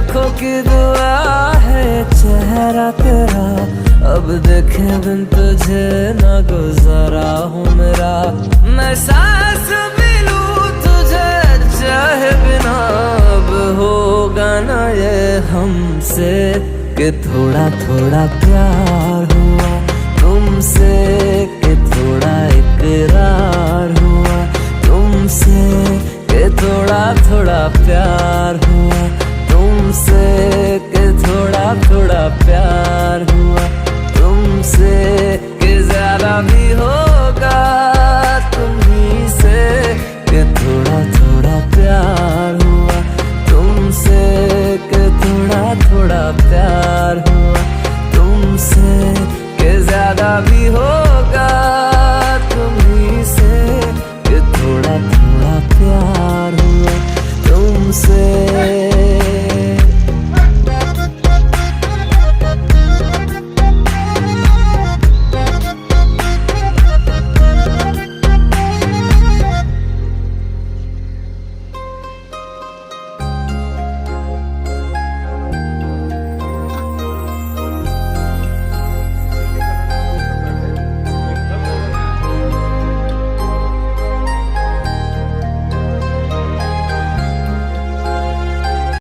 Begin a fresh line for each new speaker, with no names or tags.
लाखों की दुआ है चेहरा तेरा, अब देखे बिन तुझे न गुजारा हूँ मेरा। मैं सांस भी लूं तुझे चाहे बिना, अब होगा ना ये हमसे कि थोड़ा थोड़ा प्यार हुआ तुमसे, कि थोड़ा इकरार हुआ तुमसे, कि थोड़ा थोड़ा प्यार हुआ तुमसे, कि थोड़ा थोड़ा प्यार हुआ तुमसे, कि ज्यादा भी होगा तुम्ही से, कि थोड़ा थोड़ा प्यार हुआ तुमसे, कि थोड़ा थोड़ा प्यार हुआ तुमसे, कि ज्यादा भी होगा तुम्ही से, कि थोड़ा थोड़ा प्यार हुआ तुमसे।